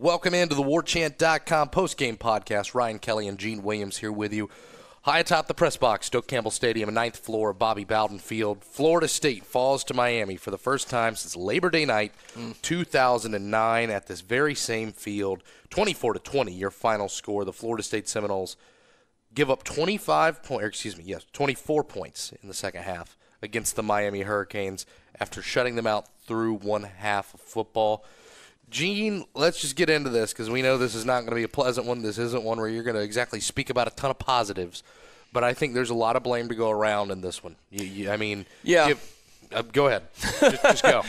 Welcome into the WarChant.com postgame podcast. Ryan Kelly and Gene Williams here with you. High atop the press box, Stoke Campbell Stadium, 9th floor of Bobby Bowden Field. Florida State falls to Miami for the first time since Labor Day night, 2009, at this very same field. 24-20, your final score. The Florida State Seminoles give up 24 points in the second half against the Miami Hurricanes after shutting them out through one half of football. Gene, let's just get into this because we know this is not going to be a pleasant one. This isn't one where you're going to exactly speak about a ton of positives, but I think there's a lot of blame to go around in this one. Go ahead. Just go.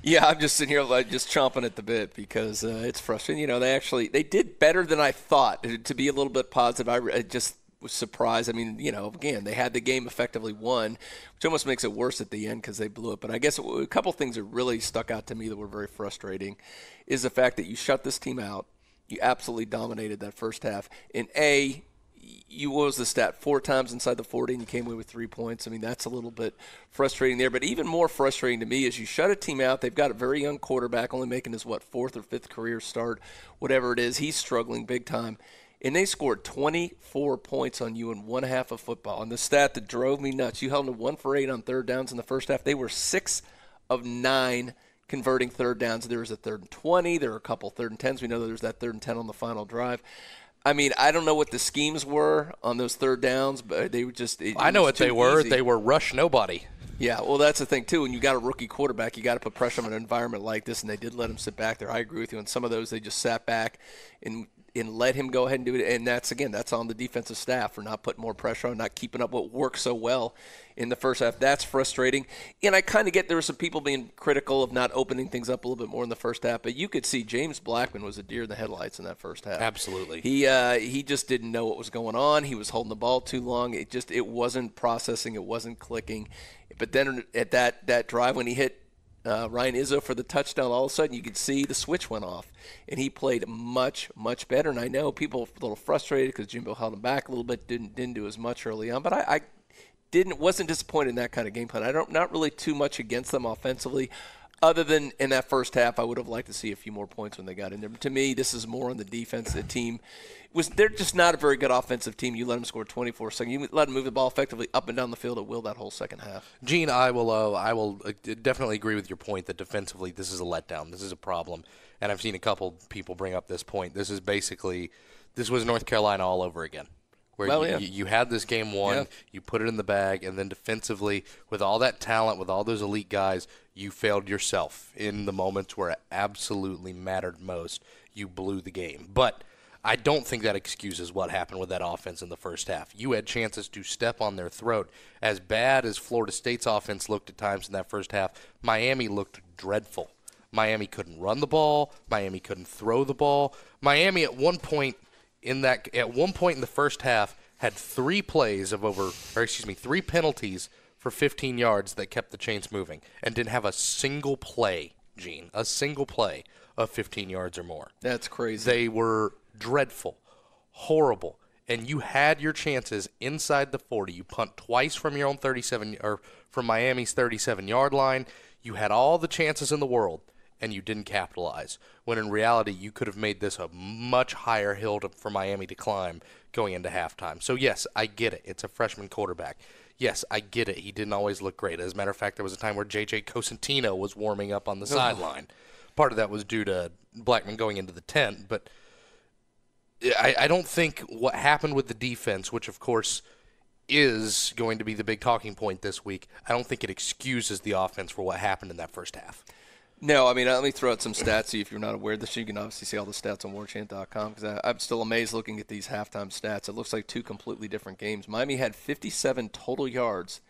Yeah, I'm just sitting here just chomping at the bit because it's frustrating. You know, they did better than I thought. To be a little bit positive, I just was surprised. I mean, you know, again, they had the game effectively won, which almost makes it worse at the end because they blew it. But I guess a couple things that really stuck out to me that were very frustrating is the fact that you shut this team out. You absolutely dominated that first half. And what was the stat? 4 times inside the 40 and you came away with 3 points. I mean, that's a little bit frustrating there. But even more frustrating to me is you shut a team out. They've got a very young quarterback, only making his, 4th or 5th career start, whatever it is. He's struggling big time. And they scored 24 points on you in one half of football. And the stat that drove me nuts, you held them 1 for 8 on third downs in the first half. They were 6 of 9 converting third downs. There was a 3rd and 20. There were a couple 3rd and 10s. We know there was that 3rd and 10 on the final drive. I mean, I don't know what the schemes were on those third downs, but they were just – I know what they were. They were rush nobody. Yeah, well, that's the thing, too. When you got a rookie quarterback, you got to put pressure on an environment like this, and they did let him sit back there. I agree with you. On some of those, they just sat back and let him go ahead and do it. And that's on the defensive staff for not putting more pressure on, not keeping up what worked so well in the first half. That's frustrating. And I kind of get there were some people being critical of not opening things up a little bit more in the first half. But you could see James Blackman was a deer in the headlights in that first half. Absolutely. He just didn't know what was going on. He was holding the ball too long. It wasn't processing. It wasn't clicking. But then at that drive when he hit Ryan Izzo for the touchdown, all of a sudden you could see the switch went off, and he played much, much better. And I know people are a little frustrated because Jimbo held him back a little bit, didn't do as much early on. But I wasn't disappointed in that kind of game plan. Not really too much against them offensively, other than in that first half I would have liked to see a few more points when they got in there. But to me, this is more on the defense. The team they're just not a very good offensive team. You let them score 24 seconds. You let them move the ball effectively up and down the field at will that whole second half. Gene, I will definitely agree with your point that defensively this is a letdown. This is a problem. And I've seen a couple people bring up this point. This was North Carolina all over again. Where you had this game won, you put it in the bag, and then defensively, with all that talent, with all those elite guys, you failed yourself in the moments where it absolutely mattered most. You blew the game. But I don't think that excuses what happened with that offense in the first half. You had chances to step on their throat. As bad as Florida State's offense looked at times in that first half, Miami looked dreadful. Miami couldn't run the ball. Miami couldn't throw the ball. Miami at one point in the first half had 3 penalties for 15 yards that kept the chains moving and didn't have a single play, Gene, a single play of 15 yards or more. That's crazy. They were dreadful, horrible, and you had your chances inside the 40. You punt twice from your own 37 or from Miami's 37-yard line. You had all the chances in the world, and you didn't capitalize. When in reality, you could have made this a much higher hill for Miami to climb going into halftime. So yes, I get it. It's a freshman quarterback. Yes, I get it. He didn't always look great. As a matter of fact, there was a time where J.J. Cosentino was warming up on the sideline. Part of that was due to Blackman going into the tent, but I don't think what happened with the defense, which of course is going to be the big talking point this week, I don't think it excuses the offense for what happened in that first half. No, I mean, let me throw out some stats. If you're not aware of this, you can obviously see all the stats on WarChant.com because I'm still amazed looking at these halftime stats. It looks like 2 completely different games. Miami had 57 total yards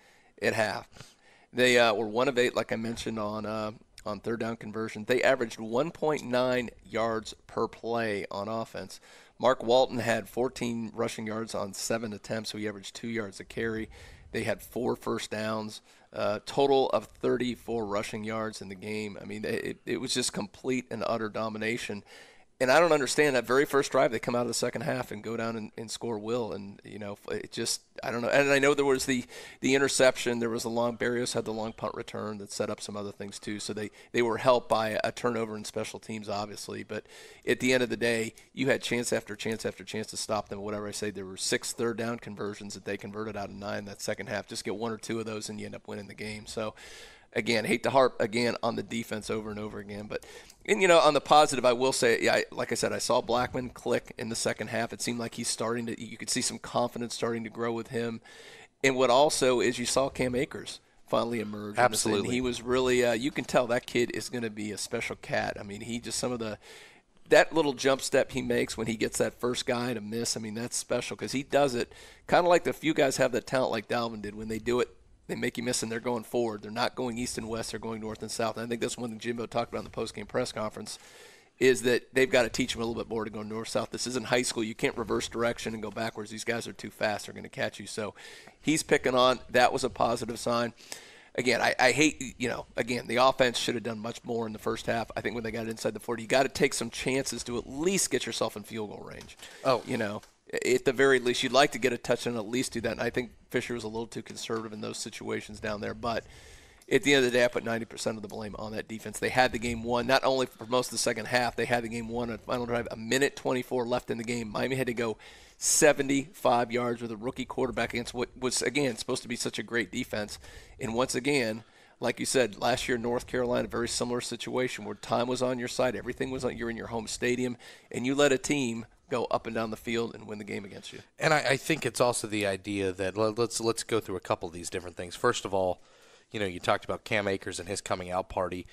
at half. They were 1 of 8, like I mentioned, on third down conversion. They averaged 1.9 yards per play on offense. Mark Walton had 14 rushing yards on 7 attempts, so he averaged 2 yards a carry. They had 4 first downs, total of 34 rushing yards in the game. I mean, it was just complete and utter domination. And I don't understand that very first drive, they come out of the second half and go down and score Will. And, it just, I don't know. And I know there was the interception. There was Barrios had the long punt return that set up some other things too. So they were helped by a turnover in special teams, obviously. But at the end of the day, you had chance after chance after chance to stop them. Whatever I say, there were 6 third-down conversions that they converted out of 9 that second half. Just get 1 or 2 of those and you end up winning the game. So, again, hate to harp again on the defense over and over again, but on the positive, I will say, like I said, I saw Blackman click in the second half. It seemed like he's starting to. You could see some confidence starting to grow with him, and what also is you saw Cam Akers finally emerge. Absolutely, and he was really. You can tell that kid is going to be a special cat. I mean, he just that little jump step he makes when he gets that first guy to miss. I mean, that's special because he does it kind of like the few guys have that talent like Dalvin did when they do it. They make you miss, and they're going forward. They're not going east and west. They're going north and south. And I think that's one thing Jimbo talked about in the postgame press conference is that they've got to teach them a little bit more to go north-south. This isn't high school. You can't reverse direction and go backwards. These guys are too fast. They're going to catch you. So he's picking on. That was a positive sign. Again, I hate, again, the offense should have done much more in the first half. I think when they got inside the 40, you got to take some chances to at least get yourself in field goal range. At the very least, you'd like to get a touchdown and at least do that. And I think Fisher was a little too conservative in those situations down there. But at the end of the day, I put 90% of the blame on that defense. They had the game won, not only for most of the second half, they had the game won on final drive, a minute 24 left in the game. Miami had to go 75 yards with a rookie quarterback against what was, again, supposed to be such a great defense. And once again, like you said, last year, North Carolina, very similar situation where time was on your side. Everything was on. You're in your home stadium, and you let a team go up and down the field and win the game against you. And I think it's also the idea that let's go through a couple of these different things. First of all, you talked about Cam Akers and his coming out party.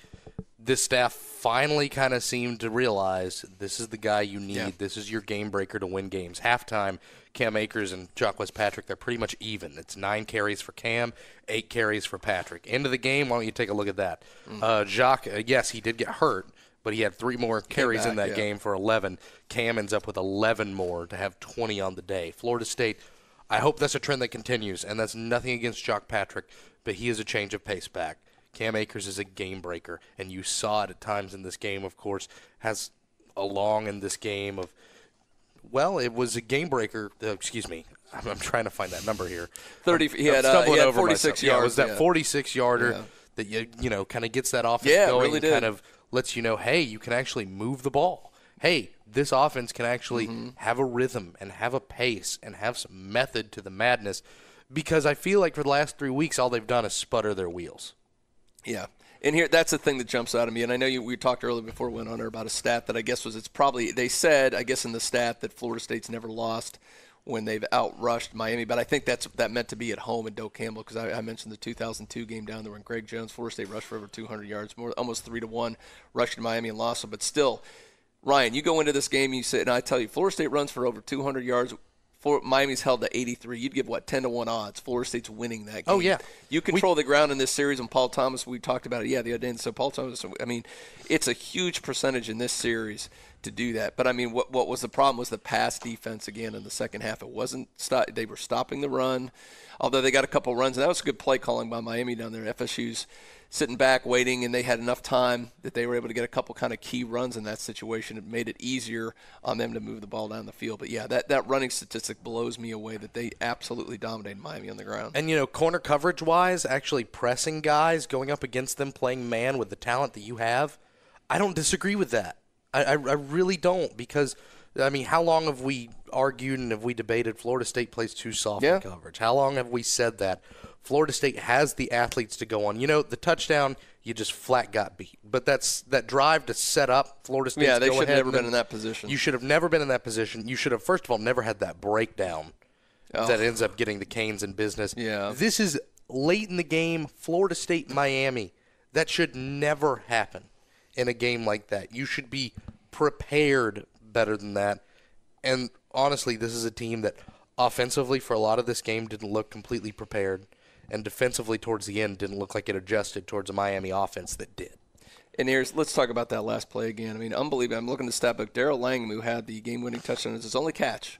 This staff finally kind of seemed to realize this is the guy you need. Yeah. This is your game breaker to win games. Halftime, Cam Akers and Jacquez Patrick, they're pretty much even. It's 9 carries for Cam, 8 carries for Patrick. End of the game, why don't you take a look at that? Jacques, yes, he did get hurt, but he had 3 more carries in that game for 11. Cam ends up with 11 more to have 20 on the day. Florida State, I hope that's a trend that continues, and that's nothing against Jacques Patrick, but he is a change of pace back. Cam Akers is a game breaker, and you saw it at times in this game, of course, has a long in this game of, well, it was a game breaker. Excuse me. I'm trying to find that number here. 30. He had 46 yards. Yeah, it was that 46-yarder that you kind of gets that offense going really and kind of lets you know, hey, you can actually move the ball. Hey, this offense can actually have a rhythm and have a pace and have some method to the madness, because I feel like for the last 3 weeks all they've done is sputter their wheels. Yeah. And here, that's the thing that jumps out at me. And I know we talked earlier before we went on there about a stat that I guess it's probably, they said, I guess in the stat that Florida State's never lost when they've outrushed Miami. But I think that meant to be at home in Doe Campbell, because I mentioned the 2002 game down there when Greg Jones, Florida State rushed for over 200 yards, almost 3-1, rushed to Miami and lost them. But still, Ryan, you go into this game, you sit, and I tell you, Florida State runs for over 200 yards. Miami's held to 83. You'd give, 10-1 odds. Florida State's winning that game. Oh, yeah. You control the ground in this series, and Paul Thomas, we talked about it, the other day. So Paul Thomas, it's a huge percentage in this series to do that. But, what was the problem was the pass defense again in the second half. It wasn't they were stopping the run, although they got a couple runs. And that was a good play calling by Miami down there. FSU's sitting back, waiting, and they had enough time that they were able to get a couple kind of key runs in that situation. It made it easier on them to move the ball down the field. But, yeah, that running statistic blows me away that they absolutely dominated Miami on the ground. And, corner coverage-wise, actually pressing guys, going up against them, playing man with the talent that you have, I don't disagree with that. I really don't, because, how long have we argued and have we debated Florida State plays too soft in coverage? How long have we said that? Florida State has the athletes to go on. The touchdown, you just flat got beat. But that drive to set up Florida State. Yeah, they should have never been in that position. You should have never been in that position. You should have, first of all, never had that breakdown that ends up getting the Canes in business. Yeah. This is late in the game, Florida State, Miami. That should never happen in a game like that. You should be prepared better than that. And honestly, this is a team that offensively for a lot of this game didn't look completely prepared. And defensively towards the end didn't look like it adjusted towards a Miami offense that did. And let's talk about that last play again. Unbelievable. I'm looking at the stat book. Darrell Langham, who had the game-winning touchdown, is his only catch.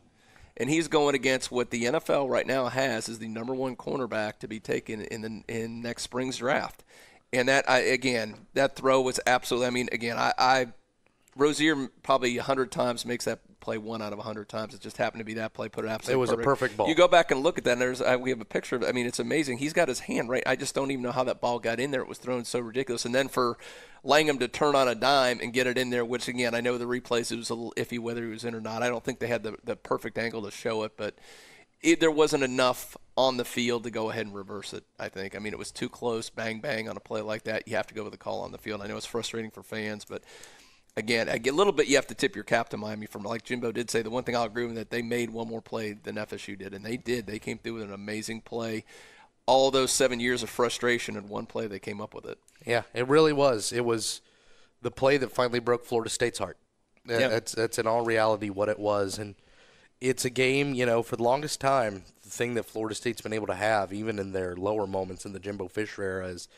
And he's going against what the NFL right now has as the number 1 cornerback to be taken in next spring's draft. And that throw was absolutely, Rozier probably 100 times makes that play 1 out of 100 times. It just happened to be that play. Put it absolutely. It was perfect. a perfect ball. You go back and look at that, and we have a picture of it. I mean, it's amazing. He's got his hand right. I just don't even know how that ball got in there. It was thrown so ridiculous. And then for Langham to turn on a dime and get it in there, which, again, I know the replays, it was a little iffy whether he was in or not. I don't think they had the perfect angle to show it, but there wasn't enough on the field to go ahead and reverse it, I think. I mean, it was too close, bang, bang on a play like that. You have to go with the call on the field. I know it's frustrating for fans, but again, a little bit you have to tip your cap to Miami from, like Jimbo did say, the one thing I'll agree with that they made one more play than FSU did, and they did. They came through with an amazing play. All those 7 years of frustration in one play, they came up with it. Yeah, it really was. It was the play that finally broke Florida State's heart. Yeah. That's in all reality what it was, and it's a game, for the longest time, the thing that Florida State's been able to have, even in their lower moments in the Jimbo Fisher era, is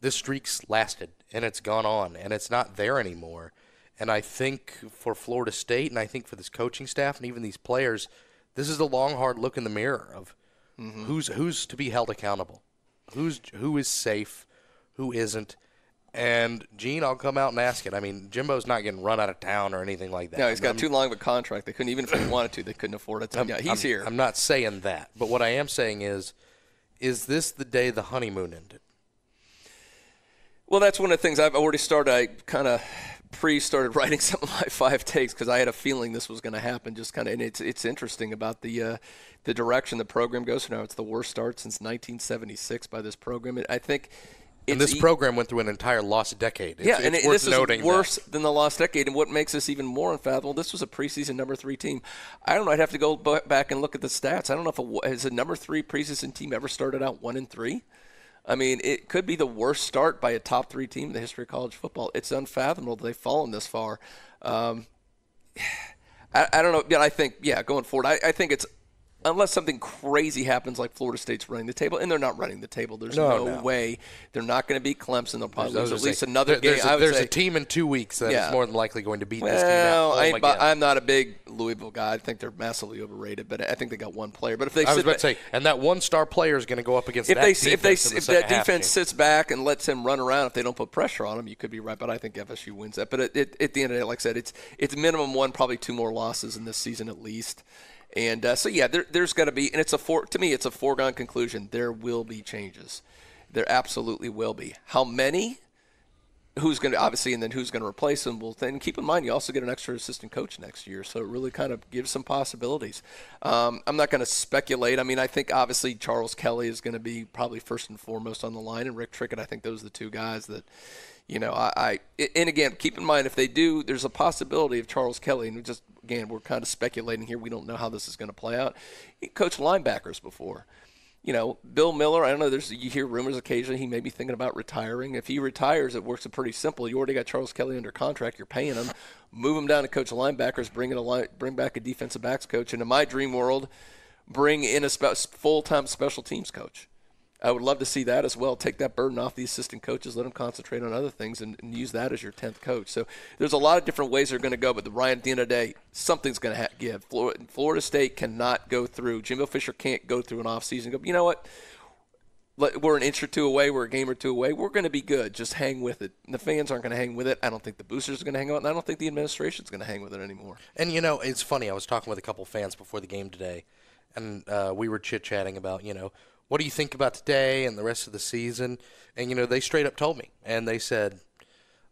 this streak's lasted, and it's gone on, and it's not there anymore. And I think for Florida State, and I think for this coaching staff and even these players, this is a long, hard look in the mirror of who's to be held accountable, who is safe, who isn't. And, Gene, I'll come out and ask it. I mean, Jimbo's not getting run out of town or anything like that. No, he's got too long of a contract. They couldn't, even if they wanted to, they couldn't afford it. He's here. I'm not saying that. But what I am saying is this the day the honeymoon ended? Well, that's one of the things I've already started. I kind of started writing some of my 5 takes because I had a feeling this was going to happen. Just kind of, and it's interesting about the direction the program goes now. It's the worst start since 1976 by this program. I think. And this program went through an entire lost decade. It's worth this noting is worse than the lost decade. And what makes this even more unfathomable, this was a preseason number 3 team. I don't know. I'd have to go back and look at the stats. I don't know if has a number 3 preseason team ever started out 1-3. I mean, it could be the worst start by a top 3 team in the history of college football. It's unfathomable that they've fallen this far. I don't know. But I think, going forward, I think it's, unless something crazy happens like Florida State's running the table, and they're not running the table. There's no way. They're not going to beat Clemson. They'll probably lose at least another game. There's a team in 2 weeks that is more than likely going to beat this team at home I'm not a big Louisville guy. I think they're massively overrated, but I think they got one player. But if they I was about to say, and that one-star player is going to go up against that defense. If that defense sits back and lets him run around, if they don't put pressure on him, you could be right. But I think FSU wins that. But at the end of the day, like I said, it's minimum 1, probably 2 more losses in this season at least. And there's got to be, and to me, it's a foregone conclusion. There will be changes. There absolutely will be. How many? Who's going to, obviously, and then who's going to replace them? Well, then keep in mind, you also get an extra assistant coach next year, so it really kind of gives some possibilities. I'm not going to speculate. I mean, I think obviously Charles Kelly is going to be probably first and foremost on the line, and Rick Trickett. I think those are the 2 guys that. And again, keep in mind, if they do, there's a possibility of Charles Kelly, and we're kind of speculating here. We don't know how this is going to play out. He coached linebackers before. Bill Miller, I don't know, you hear rumors occasionally he may be thinking about retiring. If he retires, it works pretty simple. You already got Charles Kelly under contract. You're paying him. Move him down to coach linebackers, bring back a defensive backs coach. And in my dream world, bring in a full-time special teams coach. I would love to see that as well. Take that burden off the assistant coaches, let them concentrate on other things, and use that as your 10th coach. So there's a lot of different ways they're going to go, but Ryan, at the end of the day, something's going to give. Florida State cannot go through. Jimbo Fisher can't go through an offseason and go, you know what? We're an inch or 2 away. We're a game or 2 away. We're going to be good. Just hang with it. And the fans aren't going to hang with it. I don't think the boosters are going to hang with it, and I don't think the administration's going to hang with it anymore. And, it's funny. I was talking with a couple fans before the game today, and we were chit-chatting about, what do you think about today and the rest of the season? And, they straight up told me. And they said,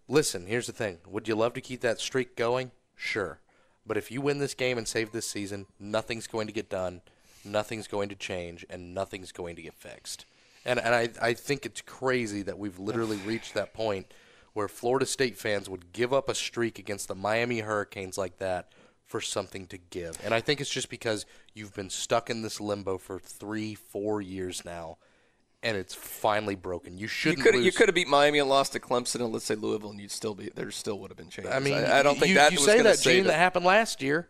listen, here's the thing. Would you love to keep that streak going? Sure. But if you win this game and save this season, nothing's going to get done, nothing's going to change, and nothing's going to get fixed. And I think it's crazy that we've literally reached that point where Florida State fans would give up a streak against the Miami Hurricanes like that for something to give. And I think it's just because you've been stuck in this limbo for 3-4 years now, and it's finally broken. You shouldn't lose. You could have beat Miami and lost to Clemson and, let's say, Louisville, and there still would have been changes. I mean, I don't think that you was say going to that, Gene, that happened last year.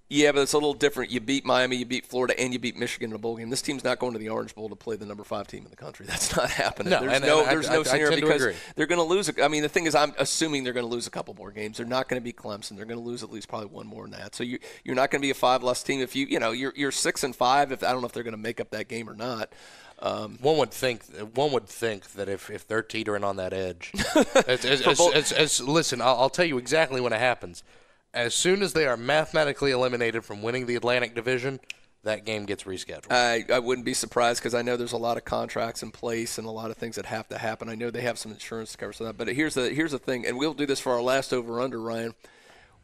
Yeah, but it's a little different. You beat Miami, you beat Florida, and you beat Michigan in a bowl game. This team's not going to the Orange Bowl to play the number 5 team in the country. That's not happening. No, there's no scenario because they're going to lose. I mean, the thing is, I'm assuming they're going to lose a couple more games. They're not going to be Clemson. They're going to lose at least probably one more than that. So you're not going to be a 5-loss team if you're 6-5. If I don't know if they're going to make up that game or not. One would think that if they're teetering on that edge, listen, I'll tell you exactly when it happens. As soon as they are mathematically eliminated from winning the Atlantic Division, that game gets rescheduled. I wouldn't be surprised because I know there's a lot of contracts in place and a lot of things that have to happen. I know they have some insurance to cover some of that. But here's the thing, and we'll do this for our last over-under, Ryan.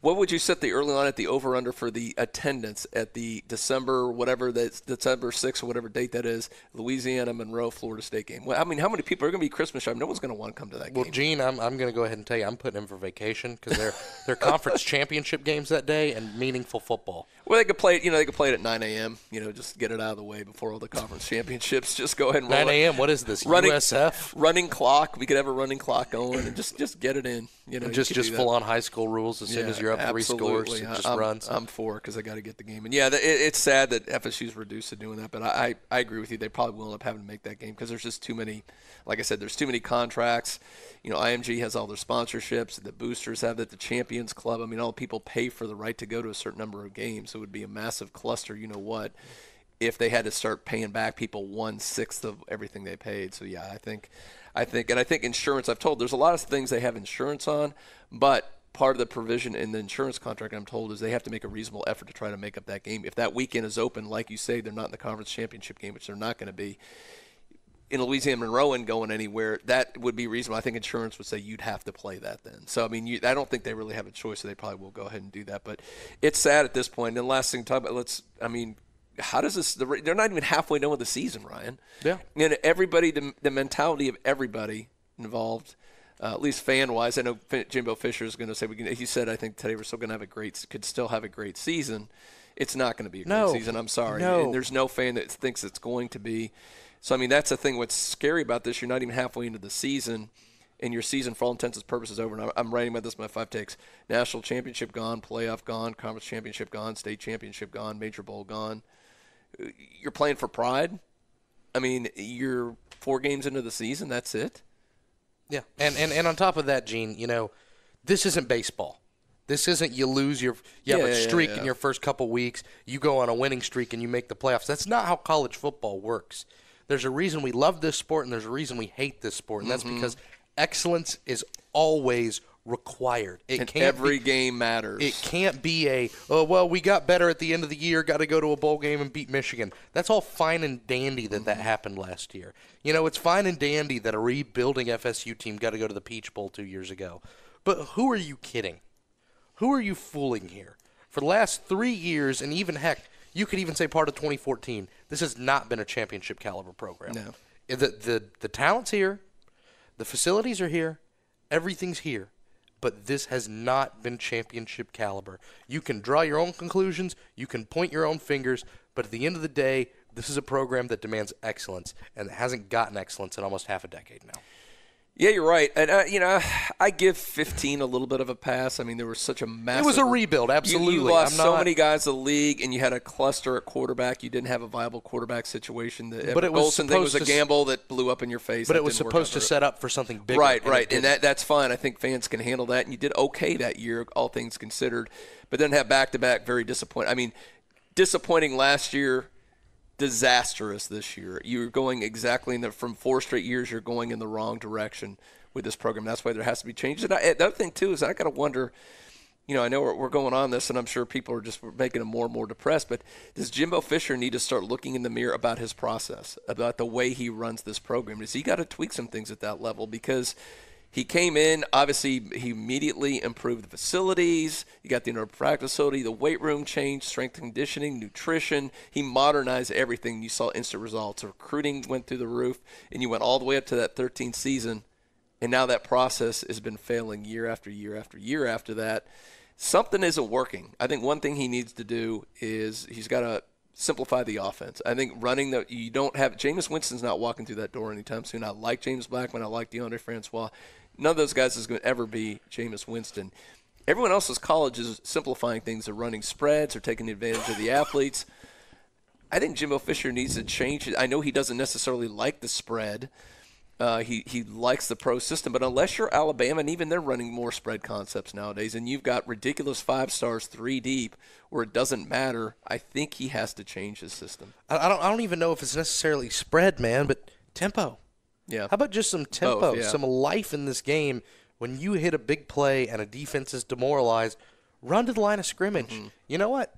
What would you set the early on at the over-under for the attendance at the December 6th or whatever date that is, Louisiana, Monroe, Florida State game? Well, I mean, how many people are going to be Christmas shop? No one's going to want to come to that game. Well, Gene, I'm going to go ahead and tell you I'm putting in for vacation because they're conference championship games that day and meaningful football. Well, they could play it. They could play it at 9 a.m. Just get it out of the way before all the conference championships. Just go ahead and roll 9 a.m. What is this? USF running clock. We could have a running clock going and just get it in. Just full on high school rules. As soon as you're up 3 scores, it just runs. I'm for because I got to get the game. And yeah, it's sad that FSU's reduced to doing that. But I agree with you. They probably will end up having to make that game because there's just too many. Like I said, there's too many contracts. IMG has all their sponsorships. The boosters have that. The Champions Club. I mean, all people pay for the right to go to a certain number of games. So it would be a massive cluster. You know what? If they had to start paying back people 1/6 of everything they paid. So yeah, I think insurance. I've told there's a lot of things they have insurance on, but part of the provision in the insurance contract, I'm told, is they have to make a reasonable effort to try to make up that game. If that weekend is open, like you say, they're not in the conference championship game, which they're not going to be. In Louisiana Monroe and going anywhere, that would be reasonable. I think insurance would say you'd have to play that then. So, I mean, I don't think they really have a choice, so they probably will go ahead and do that. But it's sad at this point. And the last thing to talk about, how does this – they're not even halfway done with the season, Ryan. Yeah. And everybody, the mentality of everybody involved, at least fan-wise, I know Jimbo Fisher is going to say he said, I think today we're still going to could still have a great season. It's not going to be a great season. I'm sorry. No. And there's no fan that thinks it's going to be. So, I mean, that's the thing. What's scary about this, you're not even halfway into the season, and your season, for all intents and purposes, is over. And I'm writing about this in my 5 takes. National championship gone, playoff gone, conference championship gone, state championship gone, major bowl gone. You're playing for pride. I mean, you're 4 games into the season. That's it. Yeah, and on top of that, Gene, this isn't baseball. This isn't you have a streak in your first couple weeks, you go on a winning streak and you make the playoffs. That's not how college football works. There's a reason we love this sport and there's a reason we hate this sport, and that's because excellence is always required. Every game matters. It can't be we got better at the end of the year, got to go to a bowl game and beat Michigan. That's all fine and dandy that happened last year. It's fine and dandy that a rebuilding FSU team got to go to the Peach Bowl 2 years ago. But who are you kidding? Who are you fooling here? For the last 3 years, and even heck, you could even say part of 2014, this has not been a championship caliber program. No. The talent's here, the facilities are here, everything's here, but this has not been championship caliber. You can draw your own conclusions, you can point your own fingers, but at the end of the day, this is a program that demands excellence, and it hasn't gotten excellence in almost half a decade now. Yeah, you're right. And, I give 15 a little bit of a pass. I mean, there was such a massive – It was a rebuild, absolutely. You lost so many guys in the league, and you had a cluster at quarterback. You didn't have a viable quarterback situation. The Golson thing was a gamble that blew up in your face. But it was supposed to set up for something bigger. Right. And that's fine. I think fans can handle that. And you did okay that year, all things considered. But then have back-to-back very disappointing. I mean, disappointing last year, disastrous this year. You're going exactly from 4 straight years, you're going in the wrong direction with this program. That's why there has to be changes. And the other thing, too, is I got to wonder, I know we're going on this, and I'm sure people are just making it more and more depressed, but does Jimbo Fisher need to start looking in the mirror about his process, about the way he runs this program? Does he got to tweak some things at that level? Because he came in, obviously, he immediately improved the facilities. You got the indoor practice facility, the weight room changed, strength and conditioning, nutrition. He modernized everything. You saw instant results. Recruiting went through the roof, and you went all the way up to that 13th season, and now that process has been failing year after year after year after that. Something isn't working. I think one thing he needs to do is he's got to simplify the offense. I think you don't have – Jameis Winston's not walking through that door anytime soon. I like James Blackman. I like DeAndre Francois. None of those guys is going to ever be Jameis Winston. Everyone else's college is simplifying things. They're running spreads. They're taking advantage of the athletes. I think Jimbo Fisher needs to change it. I know he doesn't necessarily like the spread. He likes the pro system, but unless you're Alabama, and even they're running more spread concepts nowadays, and you've got ridiculous 5 stars, 3 deep, where it doesn't matter, I think he has to change his system. I don't even know if it's necessarily spread, man, but tempo. Yeah. How about just some tempo, Both, yeah. some life in this game? When you hit a big play and a defense is demoralized, run to the line of scrimmage. Mm-hmm. You know what?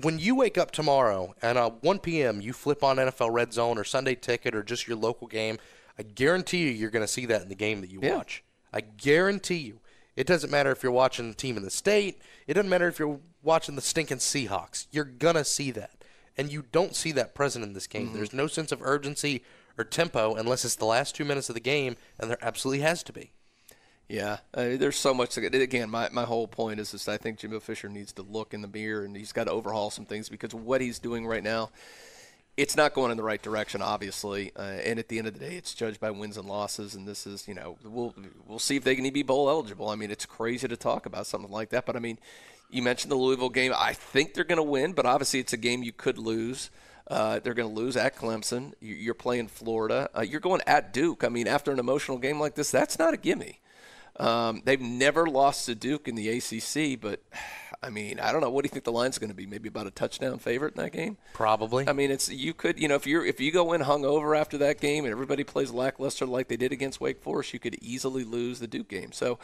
When you wake up tomorrow and at 1 p.m. you flip on NFL Red Zone or Sunday Ticket or just your local game, I guarantee you're going to see that in the game that you watch. I guarantee you. It doesn't matter if you're watching the team in the state. It doesn't matter if you're watching the stinking Seahawks. You're going to see that. And you don't see that present in this game. There's no sense of urgency or tempo unless it's the last 2 minutes of the game, and there absolutely has to be. Yeah, there's so much to get. Again, my whole point is just I think Jimbo Fisher needs to look in the mirror, and he's got to overhaul some things because what he's doing right now, it's not going in the right direction, obviously. And at the end of the day, it's judged by wins and losses, and this is, we'll see if they can be bowl eligible. I mean, it's crazy to talk about something like that, but I mean, you mentioned the Louisville game. I think they're going to win, but obviously it's a game you could lose. They're going to lose at Clemson. You're playing Florida. You're going at Duke. I mean, after an emotional game like this, that's not a gimme. They've never lost to Duke in the ACC, but, I mean, I don't know. What do you think the line's going to be? Maybe about a touchdown favorite in that game? Probably. I mean, if you go in hungover after that game and everybody plays lackluster like they did against Wake Forest, you could easily lose the Duke game. So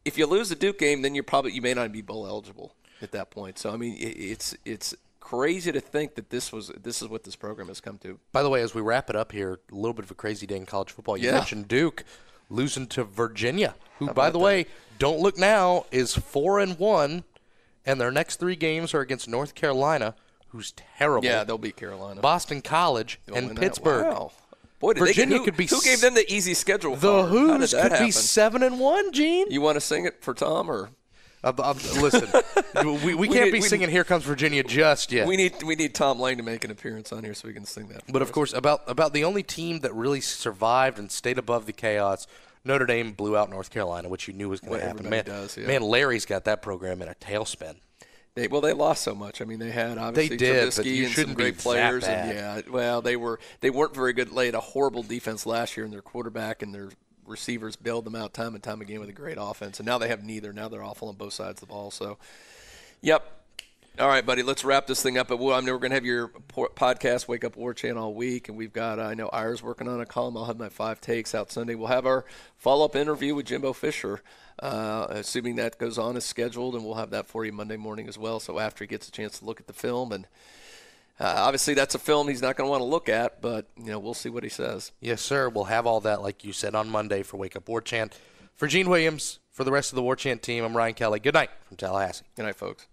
if you lose the Duke game, then you may not be bowl eligible at that point. So, I mean, it's crazy to think that this is what this program has come to. By the way, as we wrap it up here, a little bit of a crazy day in college football. You mentioned Duke losing to Virginia, who, by the way, don't look now, is 4-1, and their next 3 games are against North Carolina, who's terrible. Yeah, they'll beat Carolina. Boston College and Pittsburgh. Wow. Boy, Virginia could be. Who gave them the easy schedule? The Hoos could be 7-1, Gene. You want to sing it for Tom or? Listen, we can't be singing "Here Comes Virginia" just yet. We need Tom Lane to make an appearance on here so we can sing that. But of course, about the only team that really survived and stayed above the chaos, Notre Dame blew out North Carolina, which you knew was going to happen. Man, Larry's got that program in a tailspin. They lost so much. I mean, they had obviously Trubisky and some great players, and they weren't very good. They had a horrible defense last year, and their quarterback and their receivers bailed them out time and time again with a great offense, and now they have neither. Now they're awful on both sides of the ball. So, yep. All right, buddy, let's wrap this thing up. I know we're going to have your podcast, Wake Up War Chant, all week, and we've got, I know Ira's working on a column. I'll have my 5 takes out Sunday. We'll have our follow-up interview with Jimbo Fisher, assuming that goes on as scheduled, and we'll have that for you Monday morning as well, so after he gets a chance to look at the film. And obviously that's a film he's not going to want to look at, but we'll see what he says. Yes, sir. We'll have all that, like you said, on Monday for Wake Up War Chant. For Gene Williams, for the rest of the War Chant team, I'm Ryan Kelly. Good night from Tallahassee. Good night, folks.